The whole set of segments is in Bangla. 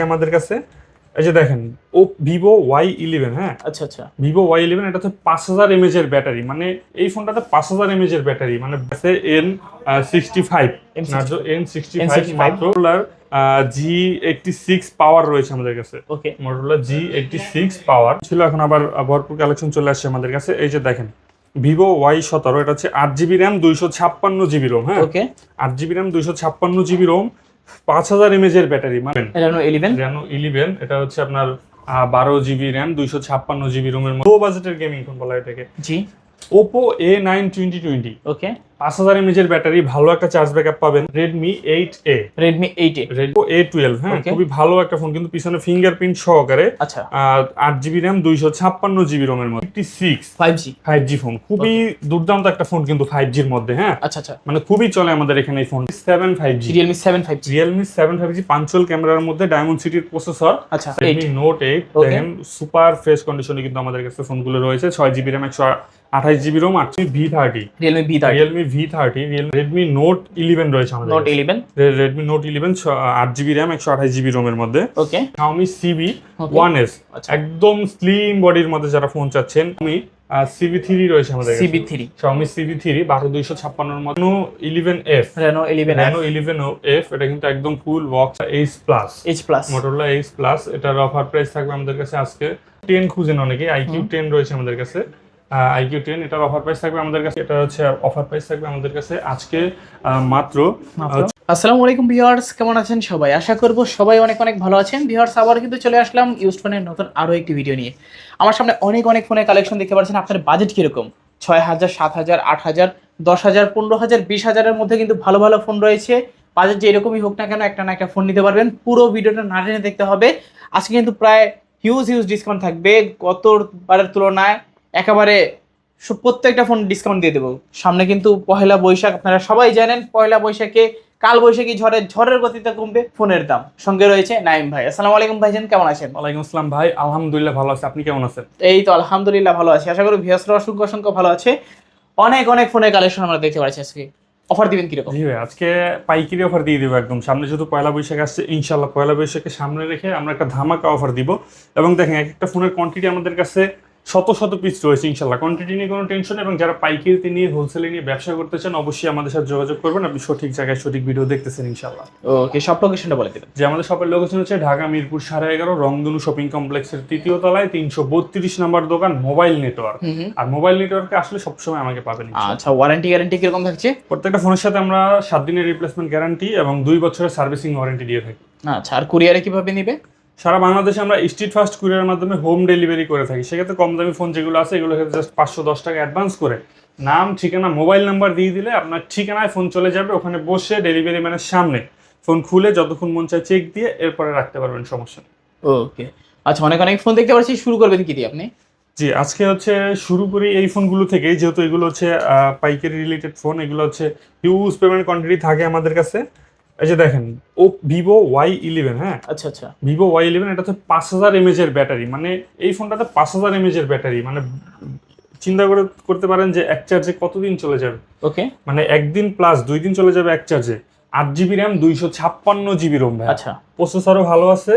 আমাদের কাছে এই যে দেখেন ভিভো Y11, হ্যাঁ আচ্ছা আচ্ছা ভিভো Y11 এটা হচ্ছে 5000 mAh এর ব্যাটারি, মানে এই ফোনটাতে 5000 mAh এর ব্যাটারি, মানে N65 নার্জো N65 মাত্র G86 পাওয়ার রয়েছে আমাদের কাছে। ওকে মোটরোলা G86 পাওয়ার ছিল, এখন আবার ভরপুর কালেকশন চলে আসছে আমাদের কাছে। এই যে দেখেন ভিভো Y17, এটা হচ্ছে 8GB RAM 256GB ROM, হ্যাঁ ওকে 8GB RAM 256GB ROM 5000 mAh এর ব্যাটারি, মানে Reno 11 এটা হচ্ছে আপনার 12GB RAM 256GB ROM এর মধ্যে লো বাজেটের গেমিং ফোন বলা এটাকে। জি Oppo A9 2020, ওকে 5000 mAh এর ব্যাটারি, ভালো একটা চার্জ ব্যাকআপ পাবেন। Redmi 8A, Redmi 8A, Redmi A12, হ্যাঁ খুবই ভালো একটা ফোন, কিন্তু পিছনে ফিঙ্গারপ্রিন্ট সহকারে। আচ্ছা 8GB RAM 256GB ROM এর মধ্যে 5G ফোন, খুবই দুর্দান্ত একটা ফোন কিন্তু 5G এর মধ্যে, হ্যাঁ আচ্ছা আচ্ছা মানে খুবই চলে আমাদের এখানে এই phone. 5G Realme 7 5G punctual ক্যামেরার মধ্যে ডায়মন্ড সিটির প্রসেসর। আচ্ছা Redmi Note 8 দেখেন সুপার ফ্রেশ কন্ডিশনে কিন্তু আমাদের কাছে ফোনগুলো রয়েছে। 6GB RAM 128GB ROM 8GB V30, Realme V30, Redmi Note 11 রয়েছে আমাদের Note 11, Redmi Note 11 8GB RAM 128GB ROM এর মধ্যে। ওকে Xiaomi CB1S, একদম স্লিম বডির মধ্যে যারা ফোন চাচ্ছেন। আমি CB3 রয়েছে আমাদের কাছে, Xiaomi CB3 12256 এর মধ্যে। Reno 11F, এটা কিন্তু একদম full box H Plus Motorola H Plus, এটার অফার প্রাইস থাকবে আমাদের কাছে আজকে 10 খুঁজেন অনেকে, IQ10 রয়েছে আমাদের কাছে, IQ10 এটার অফার প্রাইস থাকবে আমাদের কাছে, এটা হচ্ছে অফার প্রাইস থাকবে আমাদের কাছে আজকে মাত্র। আসসালামু আলাইকুম ভিউয়ার্স, কেমন আছেন সবাই? আশা করব সবাই অনেক অনেক ভালো আছেন। ভিউয়ার্স, আবার কিন্তু চলে আসলাম ইউজড ফোনের নতুন আরো একটি ভিডিও নিয়ে। আমার সামনে অনেক ফোনের কালেকশন দেখতে পাচ্ছেন। আপনার বাজেট কিরকম? 6000, 7000, 8000, 10000, 15000, 20000 এর মধ্যে কিন্তু ভালো ভালো ফোন রয়েছে। বাজেট যেরকমই হোক না কেন, একটা না একটা ফোন নিতে পারবেন। পুরো ভিডিওটা না টেনে দেখতে হবে। আজকে কিন্তু প্রায় হিউজ ডিসকাউন্ট থাকবে গতবারের তুলনায়, একেবারে প্রত্যেকটা ফোন ডিসকাউন্ট দিয়ে দেবো। সামনে কিন্তু পহেলা বৈশাখ, আপনারা সবাই জানেন পহেলা বৈশাখে কাল বৈশাখী ঝড়ের গতিতে কমবে ফোনের দাম। সঙ্গে রয়েছে নাইম ভাই। আসসালামু আলাইকুম ভাইজান, কেমন আছেন? ওয়ালাইকুম আসসালাম ভাই, আলহামদুলিল্লাহ ভালো আছি, আপনি কেমন আছেন? এই তো আলহামদুলিল্লাহ ভালো আছি। আশা করি ভিউয়ার্সরা অসংখ্য ভালো আছে। অনেক ফোনের কালেকশন আমরা দেখতে পাচ্ছি। আজকে অফার দিবেন কিরকম? জি ভাই, আজকে পাইকারি অফার দিয়ে দিব একদম। সামনে যেহেতু পয়লা বৈশাখ আসছে, ইনশাল্লাহ পয়লা বৈশাখকে সামনে রেখে আমরা একটা ধামাকা অফার দিব। এবং দেখেন এক একটা ফোনের কোয়ান্টিটি আমাদের কাছে শত পিস রয়েছে, ইনশাল্লাহ কোয়ান্টিটি নিয়ে কোনো টেনশন। এবং যারা পাইকারিতে নিয়ে হোলসেলে নিয়ে ব্যবসা করতে চান, অবশ্যই আমাদের সাথে যোগাযোগ করবেন। আপনি সঠিক জায়গায় সঠিক ভিডিও দেখতেছেন ইনশাল্লাহ। ওকে, সব লোকেশনটা বলে দেবেন। যে আমাদের শপের লোকেশন হচ্ছে ঢাকা মিরপুর 11.5 রংধনু শপিং কমপ্লেক্সের 3য় তলায় 332 নম্বর দোকান, মোবাইল নেটওয়ার্ক। আর মোবাইল নেটওয়ার্কে আসলে সবসময় আমাকে পাবেন। আচ্ছা, ওয়ারেন্টি গ্যারান্টি কিরকম থাকছে? প্রত্যেকটা ফোনের সাথে আমরা 7 দিনের রিপ্লেসমেন্ট গ্যারান্টি এবং 2 বছরের সার্ভিসিং ওয়ারেন্টি দিয়ে থাকি। আচ্ছা, আর কুরিয়ারে কিভাবে নিবে? সারা বাংলাদেশে আমরা স্ট্রিট ফাস্ট কুরিয়ারের মাধ্যমে হোম ডেলিভারি করে থাকি। সেক্ষেত্রে কম দামি ফোন যেগুলো আছে, এগুলো জাস্ট 510 টাকা অ্যাডভান্স করে নাম, ঠিকানা, মোবাইল নাম্বার দিয়ে দিলে আপনার ঠিকানায় ফোন চলে যাবে। ওখানে বসে ডেলিভারি ম্যানের সামনে ফোন খুলে যতক্ষণ মন চায় চেক দিয়ে এরপরে রাখতে পারবেন, সমস্যা নেই। ওকে, আচ্ছা, অনেক ফোন দেখতে পাচ্ছি। শুরু করবেন কি দিয়ে আপনি? জি, আজকে হচ্ছে শুরু করি এই ফোনগুলো থেকে, যেহেতু এগুলো হচ্ছে পাইকারি রিলেটেড ফোন। এগুলো হচ্ছে হিউজ পেমেন্ট কোয়ান্টিটি থাকে আমাদের কাছে। এই যে দেখেন ভিভো Y11, হ্যাঁ আচ্ছা ভিভো Y11 এটা হচ্ছে 5000 mAh এর ব্যাটারি, মানে এই ফোনটাতে 5000 mAh এর ব্যাটারি, মানে চিন্তা করতে পারেন যে এক চার্জে কতদিন চলে যাবে। ওকে, মানে একদিন প্লাস 2 দিন চলে যাবে এক চার্জে। 8GB RAM 256GB ROM ভাই। আচ্ছা, প্রসেসরও ভালো আছে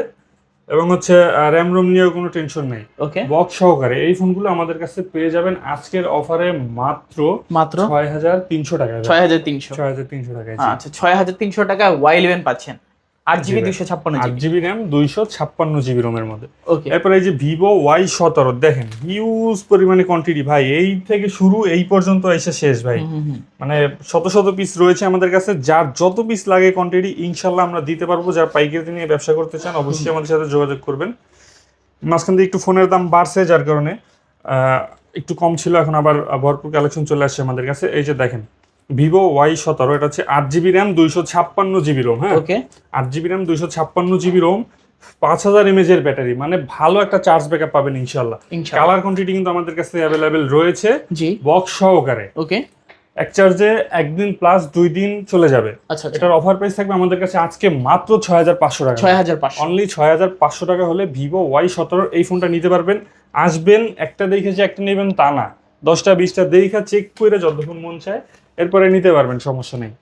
এবং হচ্ছে র্যাম রোম নিয়েও কোনো টেনশন নেই। ওকে, বক্স সহকারে এই ফোনগুলো আমাদের কাছে পেয়ে যাবেন আজকের অফারে মাত্র 6300 টাকায়। 6300 টাকায়। আচ্ছা, 6300 টাকা Y11 পাচ্ছেন। 8GB 8GB RAM 256GB ROM এর মধ্যে। ওকে, এরপর এই যে ভিভো Y17 দেখেন হিউজ পরিমাণে কোয়ান্টিটি ভাই, এই থেকে শুরু এই পর্যন্ত এসে শেষ ভাই। মানে শত পিস রয়েছে আমাদের কাছে। যার যত পিস লাগে কোয়ান্টিটি ইনশাল্লাহ আমরা দিতে পারবো। যারা পাইকারি নিয়ে ব্যবসা করতে চান অবশ্যই আমাদের সাথে যোগাযোগ করবেন। মাঝখান দিয়ে একটু ফোনের দাম বাড়ছে, যার কারণে একটু কম ছিল, এখন আবার ভরপুর কালেকশন চলে আসছে আমাদের কাছে। এই যে দেখেন ভিভো Y17, এটা হচ্ছে 8GB RAM 256GB ROM, হ্যাঁ 8GB RAM 256GB ROM 5000 mAh এর ব্যাটারি, মানে ভালো একটা চার্জ ব্যাকআপ পাবেন ইনশাল্লাহ। কালার কোয়ান্টিটি কিন্তু আমাদের কাছে অ্যাভেলেবেল রয়েছে বক্স সহকারে। ওকে, এক চার্জে একদিন প্লাস 2 দিন চলে যাবে। আচ্ছা, এটার অফার প্রাইস থাকবে আমাদের কাছে আজকে মাত্র 6500 টাকা। 6500, অনলি 6500 টাকা হলে ভিভো Y17 এই ফোনটা নিতে পারবেন। আসবেন, একটা দেখে যে একটা নেবেন তা না, 10টা 20টা দেখা চেক করে যতক্ষণ মন চায় এরপরে নিতে পারবেন, সমস্যা নেই।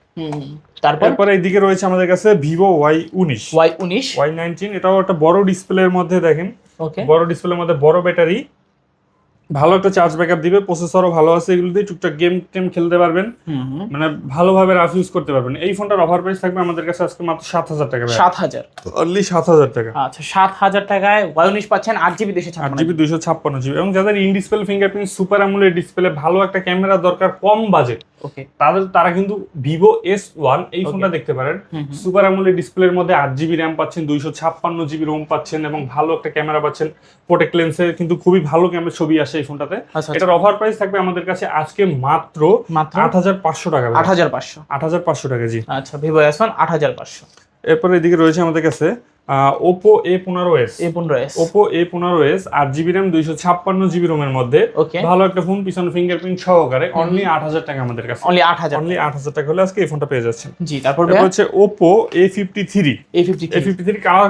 তারপর এরপরে এইদিকে রয়েছে আমাদের কাছে ভিভো Y19, এটাও একটা বড় ডিসপ্লের মধ্যে দেখেন, ওকে বড় ডিসপ্লের মধ্যে বড় ব্যাটারি, ভালো একটা চার্জ ব্যাকআপ দিবে, প্রসেসরও ভালো আছে, এগুলো দিয়ে টুকটাক গেম টেম খেলতে পারবেন, মানে ভালোভাবে রাফ ইউজ করতে পারবেন। এই ফোনটার অফার প্রাইস থাকবে আমাদের কাছে আজকে মাত্র 7,000 টাকা। 7,000, অনলি 7,000 টাকা। আচ্ছা 7,000 টাকায় Y19 পাচ্ছেন 8GB 256GB, এবং যাদের in display fingerprint super AMOLED display, ভালো একটা ক্যামেরা দরকার কম বাজেট, ওকে তারা কিন্তু ভিভো S1 এই ফোনটা দেখতে পারেন। সুপার অ্যামোলেড ডিসপ্লের মধ্যে 8GB র্যাম পাচ্ছেন, 256GB রোম পাচ্ছেন, এবং ভালো একটা ক্যামেরা পাচ্ছেন, প্রোটেক্ট লেন্সে কিন্তু খুবই ভালো ক্যামেরা ছবি আসে এই ফোনটাতে। এটার অফার প্রাইস থাকবে আমাদের কাছে আজকে মাত্র 8,500 টাকা। 8,500 টাকা, জি। আচ্ছা ভিভো S1 8,500। এরপরে এদিকে রয়েছে আমাদের কাছে Oppo A15s, Oppo A15s 8GB RAM 256GB রোমের মধ্যে, ভালো একটা ফোন, পিছনে ফিঙ্গারপ্রিন্ট সহকারে, অনলি 8,000 টাকা আমাদের কাছে। অনলি 8,000 টাকা হলে আজকে এই ফোনটা পেয়ে যাচ্ছেন, জি। তারপর হচ্ছে Oppo A53 কালার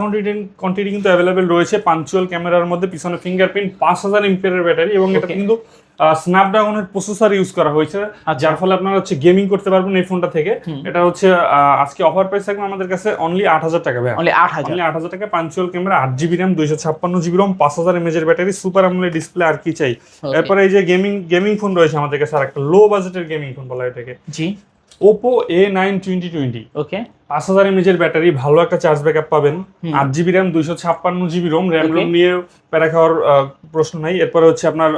কোয়ান্টিটি কিন্তু অ্যাভেলেবেল রয়েছে, পাঞ্চুয়াল ক্যামেরার মধ্যে, পিছনে ফিঙ্গারপ্রিন্ট, 5000 এমপিআর ব্যাটারি, এবং এটা কিন্তু স্ন্যাপড্রাগনের প্রসেসর ইউজ করা হয়েছে, যার ফলে আপনারা হচ্ছে গেমিং করতে পারবেন এই ফোনটা থেকে। এটা হচ্ছে আজকে অফার প্রাইস থাকবে আমাদের কাছে অনলি 8,000 টাকা। অনলি 8,000 টাকা, পাঞ্চুয়াল camera, 8GB RAM 256GB ROM, 5000 mAh battery, super AMOLED display, আর কি চাই। এরপরে এই যে গেমিং ফোন রয়েছে আমাদের কাছে, আর একটা লো বাজেটের গেমিং ফোন বলা হয় এটাকে, জি, Oppo A9 2020, 5000 এমএএইচ ব্যাটারি, ভালো একটা চার্জ ব্যাকআপ পাবেন, 8GB RAM 256GB Rome, Rome নিয়ে প্যারা খাওয়ার প্রশ্ন নাই। এরপরে হচ্ছে আপনার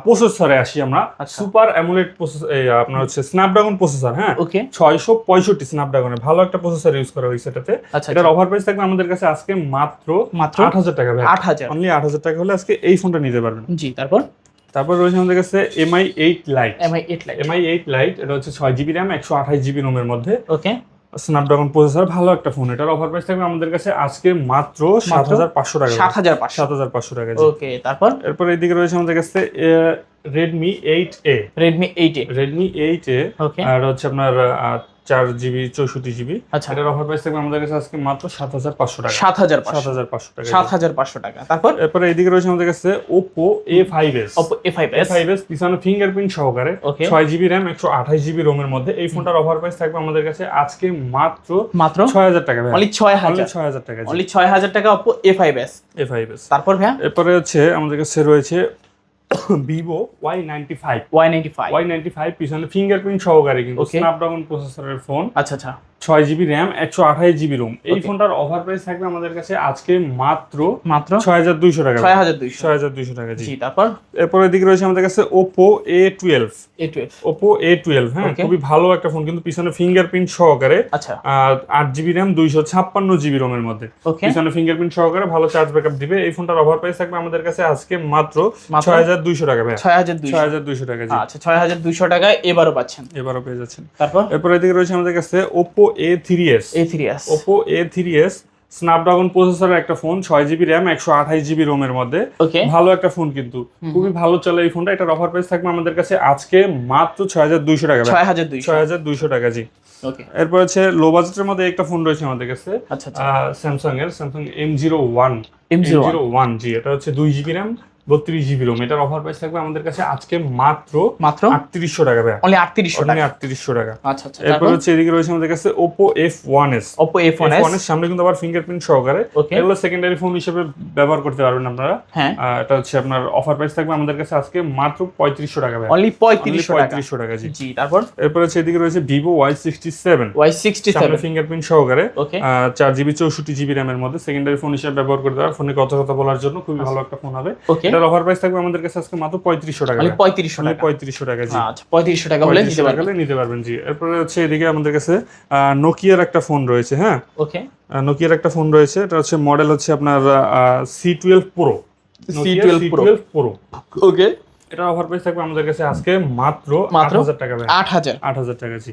প্রসেসরে আসি আমরা, সুপার অ্যামোলেড প্রসেসর, আপনার হচ্ছে স্ন্যাপড্রাগন প্রসেসর, হ্যাঁ 665 স্ন্যাপড্রাগনের ভালো একটা প্রসেসর ইউজ করা হয়েছে এটাতে। এটার অফার প্রাইস থাকবে আমাদের কাছে আজকে মাত্র 8,000 টাকা। 8,000, অনলি 8,000 টাকা হলে আজকে এই ফোনটা নিতে পারবেন, জি। তারপর রয়েছে আমাদের কাছে MI8 Lite, এটা হচ্ছে 6GB র্যাম 128GB রোমের মধ্যে, স্ন্যাপড্রাগন প্রসেসর, ভালো একটা ফোন। এটার অফার প্রাইস থাকবে আমাদের কাছে আজকে মাত্র 7,500 টাকা। 7,500 টাকা, ওকে। এরপর এইদিকে রয়েছে আমাদের কাছে Redmi 8A, আর হচ্ছে আপনার 4GB 64GB। এটার অফার প্রাইস থাকবে আমাদের কাছে আজকে মাত্র 7,500 টাকা। 7,500 টাকা। তারপর এরপরে এইদিকে রয়েছে আমাদের কাছে Oppo A5s, পিছনে ফিঙ্গারপ্রিন্ট সহকারে, 6GB র্যাম 128GB রোমের মধ্যে। এই ফোনটার অফার প্রাইস থাকবে আমাদের কাছে আজকে মাত্র 6,000 টাকা। অনলি 6,000 টাকা, অনলি 6,000 টাকা Oppo A5s। তারপর ভাই এরপরে হচ্ছে আমাদের কাছে রয়েছে Vivo Y95, পিছনে ফিঙ্গারপ্রিন্ট সহকারে, কিন্তু স্ন্যাপড্রাগন প্রসেসরের phone, 6GB RAM 128GB Rome. এই ফোনটার অফার প্রাইস থাকবে আমাদের কাছে আজকে মাত্র 6,200 টাকা। 6,200 টাকা, জি। তারপর এরপর এদিকে রয়েছে আমাদের কাছে Oppo A12, হ্যাঁ খুবই ভালো একটা ফোন, কিন্তু পিছনে ফিঙ্গারপ্রিন্ট সহকারে, 8GB র্যাম 256GB রোমের মধ্যে, পিছনে ফিঙ্গারপ্রিন্ট সহকারে, ভালো চার্জ ব্যাকআপ দিবে। এই ফোনটার অফার প্রাইস থাকবে আমাদের কাছে আজকে মাত্র 6,200 টাকা। 6,200 টাকা, জি। আচ্ছা 6,200 টাকায় এবারও পেয়ে যাচ্ছেন। তারপর এরপর এদিকে রয়েছে আমাদের কাছে Oppo A3s, স্ন্যাপড্রাগন প্রসেসরের একটা ফোন, 6GB র্যাম 128GB রোমের মধ্যে, ভালো একটা ফোন, কিন্তু খুবই ভালো চলে এই ফোনটা। এটার অফার প্রাইস থাকবে আমাদের কাছে আজকে মাত্র 6,200 টাকা। 6,200 টাকা, জি। এরপর হচ্ছে লো বাজেটের মধ্যে একটা ফোন রয়েছে আমাদের কাছে, স্যামসাং M01, জি। এটা হচ্ছে 2GB র্যাম 32GB রোম। এটার অফার প্রাইস থাকবে আমাদের কাছে আজকে মাত্র 3,800 টাকা। অনলি 3,800 টাকা। এরপর হচ্ছে এদিকে রয়েছে আমাদের কাছে Oppo F1s, সামনে কিন্তু আবার ফিঙ্গারপ্রিন্ট সহকারে, এগুলো সেকেন্ডারি ফোন হিসেবে ব্যবহার করতে পারবেন আপনারা। এটা হচ্ছে আপনার অফার প্রাইস থাকবে আমাদের কাছে আজকে মাত্র 3,500 টাকা। অনলি 3,500 টাকা, জি। তারপর এরপর হচ্ছে এদিকে রয়েছে Vivo Y67, সামনে ফিঙ্গারপ্রিন্ট সহকারে, 4GB 64GB র্যামের মধ্যে, সেকেন্ডারি ফোন হিসেবে ব্যবহার করতে পারবেন, ফোনে কথা বলার জন্য খুবই ভালো একটা ফোন হবে। এটার অফার প্রাইস থাকবে আমাদের কাছে আজকে মাত্র 3,500 টাকা। 3,500 টাকা, জি। আচ্ছা 3,500 টাকা হলে নিতে পারবেন, জি। এরপরে হচ্ছে এদিকে আমাদের কাছে নোকিয়ার একটা ফোন রয়েছে, হ্যাঁ নোকিয়ার একটা ফোন রয়েছে। এটা হচ্ছে মডেল হচ্ছে আপনার C12 Pro, এটা অফার প্রাইস থাকবে আমাদের কাছে আজকে মাত্র 8,000 টাকা। 8,000 টাকা, জি।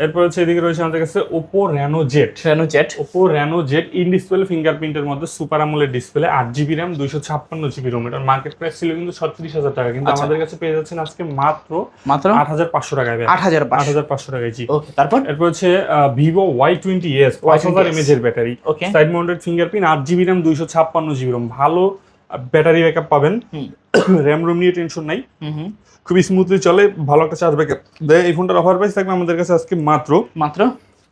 এরপর হচ্ছে এদিকে রয়েছে আমাদের কাছে Oppo Reno Z, in display ফিঙ্গারপ্রিন্টের মধ্যে, super AMOLED display, 8GB RAM 256GB ROM. এটার মার্কেট প্রাইস ছিল কিন্তু 36,000 টাকা, কিন্তু আমাদের কাছে পেয়ে যাচ্ছেন আজকে মাত্র 8,500 টাকায়। 8,500 টাকায়, জি। তারপর এরপর হচ্ছে Vivo Y20s, 5000 mAh এর battery, side mounted fingerprint, 8GB RAM 256GB ROM, ভালো ব্যাটারি ব্যাকআপ পাবেন, হুম র্যাম রোম নিয়ে টেনশন নাই, হুম হুম। খুবই স্মুথলি চলে, ভালো একটা চার্জ ব্যাকআপ দেয়। এই ফোনটার অফার প্রাইস থাকবে আমাদের কাছে আজকে মাত্র মাত্র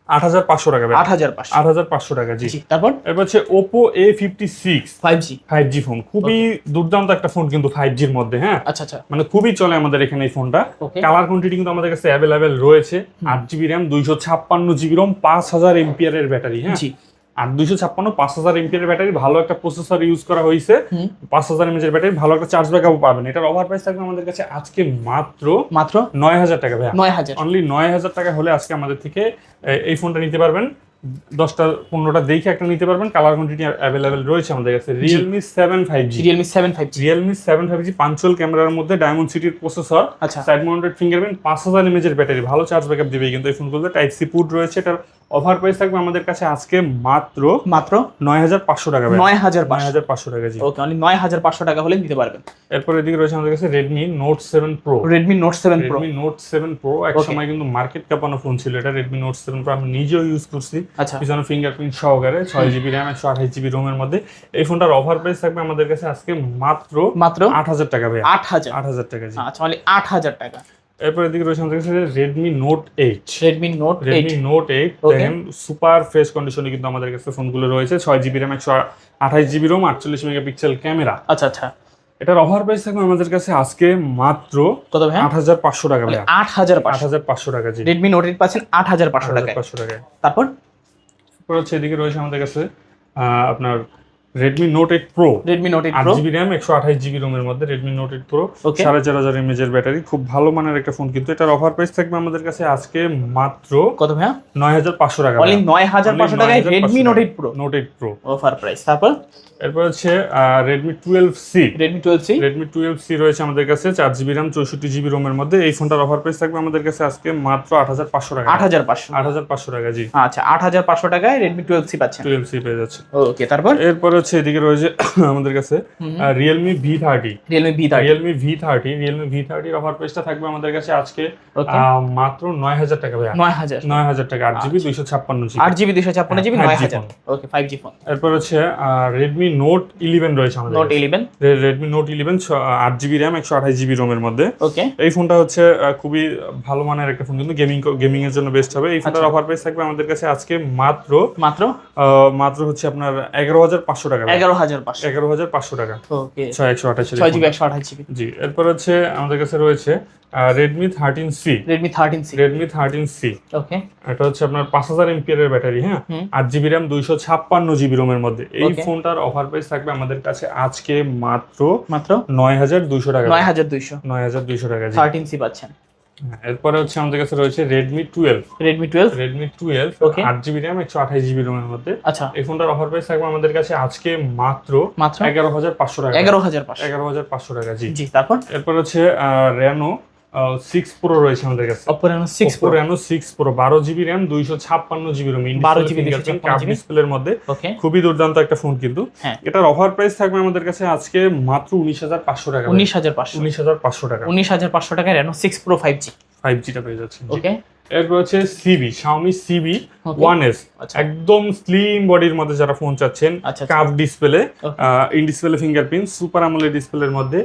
8,500 টাকা। 8,500। 8,500 টাকা, জি। জি, তারপর এরপর হচ্ছে Oppo A56 5G 5G phone, খুবই দুর্দান্ত একটা ফোন কিন্তু 5Gর মধ্যে, হ্যাঁ, আচ্ছা আচ্ছা। মানে খুবই চলে আমাদের এখানে এই ফোনটা। ওকে। কালার কোয়ান্টিটি কিন্তু আমাদের কাছে অ্যাভেলেবেল রয়েছে। 8GB র্যাম, 256GB রোম, 5000 এমপিআর এর ব্যাটারি, হ্যাঁ। জি। আর 256 5000 এমপিআর এর ব্যাটারি, ভালো একটা প্রসেসর ইউজ করা হয়েছে, 5000 এমএএইচ এর ব্যাটারি, ভালো একটা চার্জ ব্যাকআপ পাবেন। এটার অফার প্রাইস থাকবে আমাদের কাছে আজকে মাত্র 9000 টাকা ভাই। 9000 অনলি 9000 টাকা হলে আজকে আমাদের থেকে এই ফোনটা নিতে পারবেন। 10টা 15টা দেখে একটা নিতে পারবেন। কালার কোয়ান্টিটি অ্যাভেলেবেল রয়েছে আমাদের কাছে। Realme 7 5G, Realme 7 5G, Realme 7 5G punctual ক্যামেরার মধ্যে ডায়মন্ড সিটির প্রসেসর, আচ্ছা। সাইড মাউন্টেড ফিঙ্গারপ্রিন্ট, 5000 এমএএইচ এর ব্যাটারি, ভালো চার্জ ব্যাকআপ দিবে কিন্তু এই ফোনগুলোতে। টাইপ সি পোর্ট রয়েছে। এটার অফার প্রাইস থাকবে আমাদের কাছে আজকে মাত্র 9500 টাকা ভাই। 9500 টাকা, জি। ওকে, অনলি 9500 টাকা হলে নিতে পারবেন। এরপর এদিকে রয়েছে আমাদের কাছে Redmi Note 7 Pro। Redmi Note 7 Pro, Redmi Note 7 Pro এক সময় কিন্তু মার্কেট কাঁপানো ফোন ছিল এটা। Redmi Note 7 Pro আমি নিজেও ইউজ করছি, আচ্ছা। পিছনে ফিঙ্গারপ্রিন্ট সহকারে, 6GB র্যাম, 128GB রোমের মধ্যে। এই ফোনটার অফার প্রাইস থাকবে আমাদের কাছে আজকে মাত্র 8000 টাকা ভাই। 8000 টাকা, জি। আচ্ছা, অনলি 8000 টাকা। এরপর এদিকে রয়েছে আমাদের কাছে Redmi Note 8। Redmi Note 8 দেখেন সুপার ফ্রেশ কন্ডিশনে কিন্তু আমাদের কাছে ফোনগুলো রয়েছে। 6GB RAM, 128GB Rome, 48 megapixel camera. আচ্ছা আচ্ছা। এটার অফার প্রাইস থাকবে আমাদের কাছে আজকে মাত্র কত ভাই? 8500 টাকা ভাই। 8500 টাকা, জি। Redmi Note 8 পাচ্ছেন 8500 টাকায়। 8500 টাকায়। তারপর হচ্ছে এদিকে রয়েছে আমাদের কাছে আপনার Redmi Note 8 Pro। Redmi Note 8 Pro 8GB RAM, 128GB রোমের মধ্যে Redmi Note 8 Pro, 4500 mAh এর ব্যাটারি, খুব ভালো মানের একটা ফোন কিন্তু। এটার অফার প্রাইস থাকবে আমাদের কাছে আজকে মাত্র কত ভাই? 9500 টাকা। অনলি 9500 টাকায় Redmi Note 8 Pro। Note 8 Pro offer price. তারপর এরপর হচ্ছে Redmi 12C। Redmi 12C Redmi 12C রয়েছে আমাদের কাছে 4GB র্যাম, 64GB রোমের মধ্যে। এই ফোনটার অফার প্রাইস থাকবে আমাদের কাছে আজকে মাত্র 8500 টাকা। 8500 টাকা, জি। আচ্ছা, 8500 টাকায় Redmi 12C পাচ্ছেন। 12C পেয়ে যাচ্ছে। ওকে, তারপর এরপর হচ্ছে এদিকে রয়েছে আমাদের কাছে Realme V30। Realme V30 Realme V30 এর অফার প্রাইসটা থাকবে আমাদের কাছে আজকে মাত্র 9000 টাকা ভাই। 9000 টাকা, 8GB 256GB 8GB 256GB 9000। ওকে, 5G ফোন। এরপর হচ্ছে Redmi Note 11 রয়েছে আমাদের। Note 11 Redmi Note 11 8GB RAM, 128GB রোমের মধ্যে। ওকে, এই ফোনটা হচ্ছে খুবই ভালো মানের একটা ফোন কিন্তু গেমিং এর জন্য বেস্ট হবে। এই ফোনটার অফার প্রাইস থাকবে আমাদের কাছে আজকে মাত্র হচ্ছে আপনার 11500 টাকা। 11500 টাকা। ওকে, 6GB 128GB। জি। এরপর হচ্ছে আমাদের কাছে রয়েছে Redmi 13C। Redmi 13C ওকে, এটা হচ্ছে আপনার 5000 mAh এর ব্যাটারি, হ্যাঁ, 8GB র্যাম, 256GB রোমের মধ্যে। এই ফোনটার অফার প্রাইস থাকবে আমাদের কাছে আজকে মাত্র 9200 টাকা। 9200 টাকা, জি। 13C পাচ্ছেন। এরপরে হচ্ছে আমাদের কাছে রয়েছে Redmi 12। Redmi 12 8GB RAM, 128GB রোমের মধ্যে। আচ্ছা, এই ফোনটার অফার প্রাইস থাকবে আমাদের কাছে আজকে মাত্র 11500 টাকা। 11500 টাকা, জি। তারপর এরপর হচ্ছে Reno 6 Pro রয়েছে আমাদের কাছে। Oppo Reno 6 Pro 6 Pro 12GB RAM, 256GB ROM, 12GB curve ডিসপ্লের মধ্যে। ওকে, খুবই দুর্দান্ত একটা ফোন কিন্তু। এটার অফার প্রাইস থাকবে আমাদের কাছে আজকে মাত্র 19500 টাকা। 19500 টাকা। 19500 টাকায় Reno 6 Pro 5G টা পেয়ে যাচ্ছে। ওকে, এরপর হচ্ছে Xiaomi CB 1S। একদম স্লিম বডির মধ্যে যারা ফোন চাচ্ছেন, curve display, in display fingerprint, super AMOLED ডিসপ্লের মধ্যে।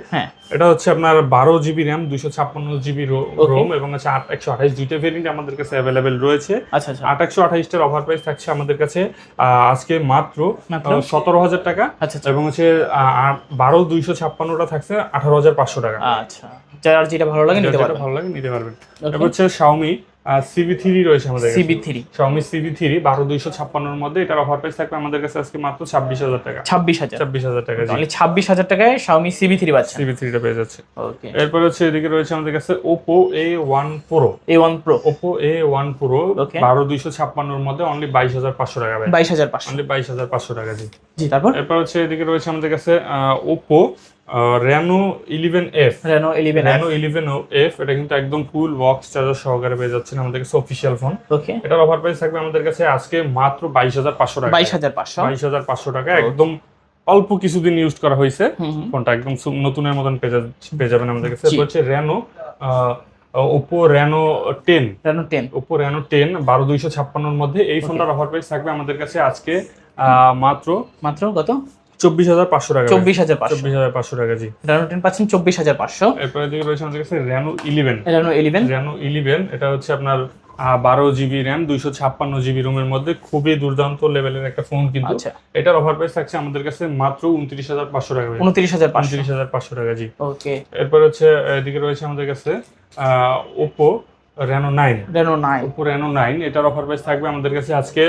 এটা হচ্ছে আপনার 12GB র্যাম, 256GB রোম এবং হচ্ছে 128 দুইটা ভেরিয়েন্ট আমাদের কাছে অ্যাভেলেবেল রয়েছে। 8128 টার অফার প্রাইস থাকছে আমাদের কাছে আজকে মাত্র 17000 টাকা এবং হচ্ছে 12256টা থাকছে 18500 টাকা। আচ্ছা, যার যেটা ভালো লাগে নিতে পারবেন। এরপর হচ্ছে Xiaomi CB3 রয়েছে আমাদের কাছে। Xiaomi CB3 12256 এর মধ্যে। এটার অফার প্রাইস থাকবে আমাদের কাছে আজকে মাত্র 26000 টাকা। 26000 টাকা, জি। 26000 টাকায় Xiaomi CB3 পাচ্ছেন। CB3 টা পেয়ে যাচ্ছে। ওকে, এরপর হচ্ছে এদিকে রয়েছে আমাদের কাছে Oppo A1 Pro। Oppo A1 Pro 12256 এর মধ্যে অনলি 22500 টাকা ভাই। 22500 টাকা, জি। তারপর এরপর হচ্ছে এদিকে রয়েছে আমাদের কাছে Oppo Reno 11F। এটা কিন্তু একদম ফুল বক্স চার্জার সহকারে পেয়ে যাচ্ছেন আমাদের কাছে, অফিশিয়াল ফোন। ওকে, এটার অফার প্রাইস থাকবে আমাদের কাছে আজকে মাত্র 22500 টাকা। 22500 টাকা, একদম অল্প কিছুদিন ইউজ করা হয়েছে ফোনটা, একদম নতুনের মতন পেয়ে যাবেন আমাদের কাছে। হচ্ছে Oppo Reno 10। Oppo Reno 10 12256 এর মধ্যে। এই ফোনটার অফার প্রাইস থাকবে আমাদের কাছে আজকে মাত্র কত? 24,500 টাকা। 24,500 24,500 টাকা জি। Reno 10 পাচ্ছেন 24,500। এরপরে দিকে রয়েছে আমাদের কাছে Reno 11। Reno 11 এটা হচ্ছে আপনার 12 জিবি র্যাম 256 জিবি রোমের মধ্যে খুবই দুর্দান্ত লেভেলের একটা ফোন কিন্তু। আচ্ছা। এটার অফার প্রাইস থাকছে আমাদের কাছে মাত্র 29,500 টাকা। 29,500 টাকা জি। ওকে। এরপর হচ্ছে এদিকে রয়েছে আমাদের কাছে Oppo Reno 9। Oppo Reno 9 এটার অফার প্রাইস থাকবে আমাদের কাছে আজকে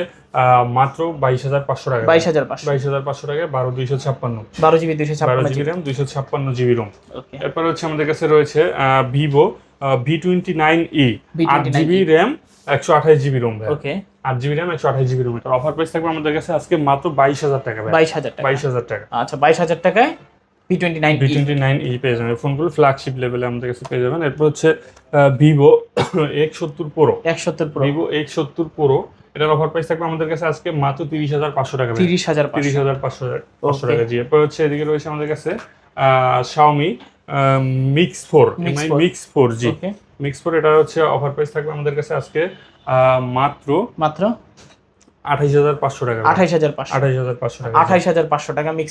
মাত্র 22,500 টাকা। 22,500 টাকায় 12,256 12 GB 256 GB RAM 256 GB ROM. Okay. এরপর হচ্ছে আমাদের কাছে রয়েছে Vivo V29e 8 GB RAM 128 GB ROM. Okay. 8 GB RAM 128 GB ROM. এটার অফার প্রাইস থাকবে আমাদের কাছে আজকে মাত্র 22,000 টাকা। 22,000 টাকা। আচ্ছা 22,000 টাকায় V29e পেয়ে যাবেন। ফোনগুলো ফ্ল্যাগশিপ লেভেলে আমাদের কাছে পেয়ে যাবেন। এরপর হচ্ছে Vivo X70 Pro। Vivo X70 Pro এটার অফার প্রাইস থাকবে আমাদের কাছে আজকে মাত্র 30,500 টাকা। 30,500 টাকা জি। এরপর হচ্ছে এদিকে রয়েছে আমাদের কাছে Xiaomi Mix 4 Mix 4 জি। Mix 4 এটা হচ্ছে অফার প্রাইস থাকবে আমাদের কাছে আজকে মাত্র 28,500 টাকা। 28,500 টাকা। 28,500 টাকা Mix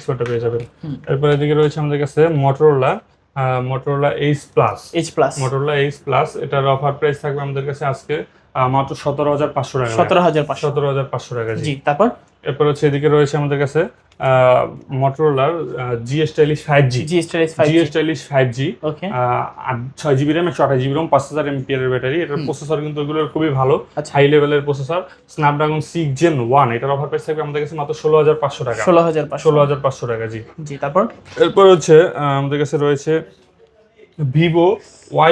4 পেয়ে যাবেন। এরপর এদিকে রয়েছে আমাদের কাছে Motorola Edge Plus। Motorola Edge Plus এটার অফার প্রাইস থাকবে আমাদের কাছে আজকে মাত্র 17,500 টাকা। 17,500 টাকা জি। এরপর হচ্ছে এদিকে রয়েছে আমাদের কাছে Motorola G Stylish 5G। Stylish 5G ওকে। 6 GB RAM 128 GB Rome 5000 mAh এর ব্যাটারি। এটার প্রসেসর কিন্তু এগুলোর খুবই ভালো, হাই লেভেলের প্রসেসর, Snapdragon 6 Gen 1। এটার অফার প্রাইস থাকবে আমাদের কাছে মাত্র 16,500 টাকা। 16,500 টাকা জি। এরপর হচ্ছে আমাদের কাছে রয়েছে Vivo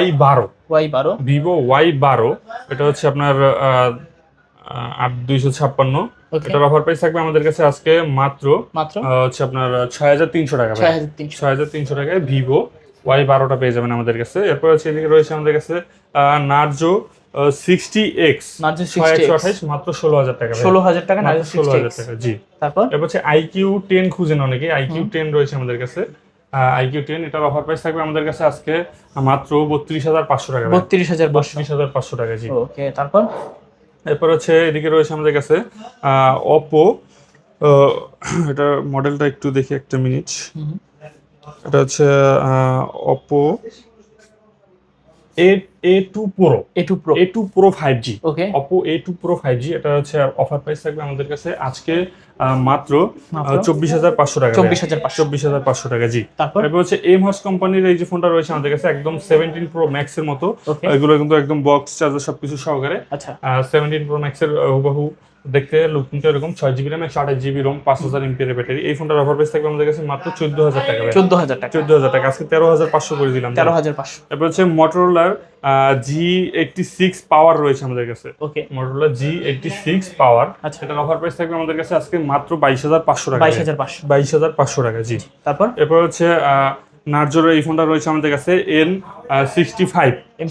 Y12। Vivo Y12 এটা হচ্ছে আপনার 8256। এটার অফার প্রাইস থাকবে আমাদের কাছে আজকে মাত্র হচ্ছে আপনার 6,300 টাকা। 6,300 টাকায় Vivo Y12টা পেয়ে যাবেন আমাদের কাছে। এরপর হচ্ছে এদিকে রয়েছে আমাদের কাছে Narzo 60X 128 মাত্র 16,000 টাকা। 16,000 টাকা Narzo 16,000 টাকা জি। এরপর হচ্ছে IQ10 খুঁজেন অনেকে, IQ10 রয়েছে আমাদের কাছে। IQ10 এটার অফার প্রাইস থাকবে আমাদের কাছে আজকে মাত্র 32,500 টাকা। 32,500 টাকা জি। ওকে। এরপর হচ্ছে এদিকে রয়েছে আমাদের কাছে Oppo এটা মডেলটা একটু দেখি একটা মিনিট। এটা হচ্ছে Oppo A2 Pro 5G। Oppo A2 Pro 5G এটা হচ্ছে অফার প্রাইস থাকবে আমাদের কাছে আজকে মাত্র 24,500 টাকা। 24,500 টাকা জি। এরপর হচ্ছে এমহস কোম্পানির এই যে ফোনটা রয়েছে আমাদের কাছে একদম 17 Pro Max এর মতো। এগুলো কিন্তু একদম বক্স চার্জার সবকিছু সহকারে। 17 Pro Max এর হুবহু দেখতে লুকিংটা এরকম 6 GB RAM 128 GB Rome 5000 mAh battery. এই ফোনটার অফার প্রাইস থাকবে আমাদের কাছে মাত্র 14,000 টাকা। 14,000 টাকা। আজকে 13,500 করে দিলাম। 13,500। এরপর হচ্ছে Motorola G86 পাওয়ার রয়েছে আমাদের কাছে। Motorola G86 পাওয়ার এটার অফার প্রাইস থাকবে আমাদের কাছে আজকে মাত্র 22,500 টাকা। 22,500 টাকা জি। এরপর হচ্ছে Narzo এই ফোনটা রয়েছে আমাদের কাছে N65।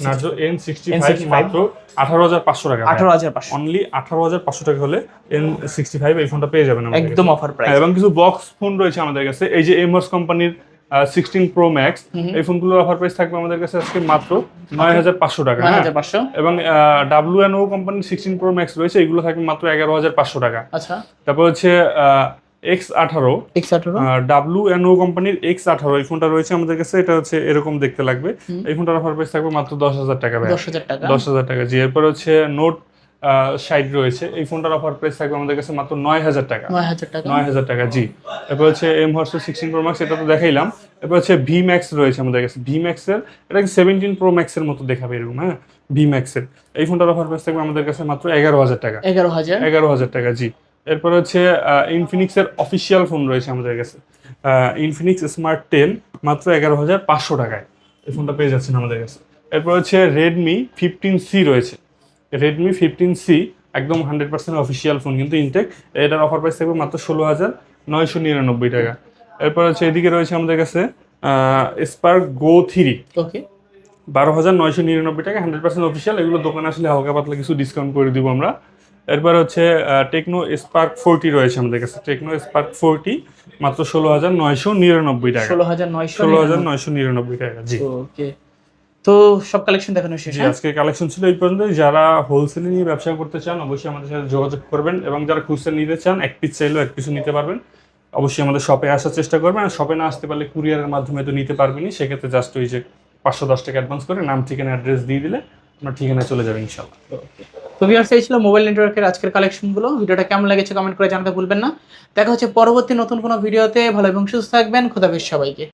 Narzo N65 মাত্র 18,500 টাকা। অনলি 18,500 টাকা হলে N65 এই ফোনটা পেয়ে যাবেন আমাদের একদম অফার প্রাইস। এবং কিছু বক্স ফোন রয়েছে আমাদের কাছে। এই যে এমহস কোম্পানির 16 Pro Max এই ফোনগুলোর অফার প্রাইস থাকবে আমাদের কাছে আজকে মাত্র 9,500 টাকা। এবং WNO কোম্পানির 16 Pro Max রয়েছে, এগুলো থাকবে মাত্র 11,500 টাকা। তারপর হচ্ছে X18 WNO কোম্পানির X18 এই ফোনটা রয়েছে আমাদের কাছে। এটা হচ্ছে এরকম দেখতে লাগবে। এই ফোনটার অফার প্রাইস থাকবে মাত্র 10,000 টাকা। 10,000 টাকা জি। এরপর হচ্ছে নোট 60 রয়েছে, এই ফোনটার অফার প্রাইস থাকবে আমাদের কাছে মাত্র 9,000 টাকা। 9,000 টাকা জি। এরপর হচ্ছে এমহস 16 Pro Max এটা তো দেখাইলাম। এরপর হচ্ছে VMAX রয়েছে আমাদের কাছে। VMAX এর এটা 17 Pro Max এর মতো দেখাবে এরকম। VMAX এর এই ফোনটার অফার প্রাইস থাকবে আমাদের কাছে মাত্র 11,000 টাকা। 11,000 টাকা জি। এরপর হচ্ছে ইনফিনিক্স এর অফিসিয়াল ফোন রয়েছে আমাদের কাছে। ইনফিনিক্স স্মার্ট 10 মাত্র 11,500 টাকায় এই ফোনটা পেয়ে যাচ্ছেন আমাদের কাছে। এরপর হচ্ছে Redmi 15C রয়েছে। Redmi 15C একদম 100% অফিসিয়াল ফোন কিন্তু ইনটেক। এটার অফার প্রাইস থাকবে মাত্র 16,999 টাকা। এরপর হচ্ছে এদিকে রয়েছে আমাদের কাছে Spark Go 3 12,999 টাকা, 100% অফিসিয়াল। এগুলো দোকানে আসলে হালকা পাতলা কিছু ডিসকাউন্ট করে দিব আমরা। এরপর হচ্ছে টেকনো স্পার্ক 40 রয়েছে আমাদের কাছে। টেকনো স্পার্ক 40 মাত্র 16,999 টাকা। 16,999 টাকা জি। তো সব কালেকশন দেখানো শেষ। আজকে কালেকশন ছিল এই পর্যন্ত। যারা হোলসেলে নিয়ে ব্যবসা করতে চান অবশ্যই আমাদের সাথে যোগাযোগ করবেন, এবং যারা খুচরা নিতে চান এক পিস চাইলেও এক পিসও নিতে পারবেন। অবশ্যই আমাদের শপে আসার চেষ্টা করবেন। আর শপে না আসতে পারলে কুরিয়ারের মাধ্যমে তো নিতে পারবেনই, সেক্ষেত্রে জাস্ট ওই যে 510 টাকা অ্যাডভান্স করে নাম ঠিকানা অ্যাড্রেস দিয়ে দিলে আপনার ঠিকানায় চলে যাবে ইনশাল্লাহ। তো ভিউয়ার্স, এই ছিল মোবাইল নেটওয়ার্কের আজকের কালেকশনগুলো। ভিডিওটা কেমন লেগেছে কমেন্ট করে জানাতে ভুলবেন না। দেখা হচ্ছে পরবর্তী নতুন কোনো ভিডিওতে। ভালো এবং সুস্থ থাকবেন। খোদাফেজ সবাইকে।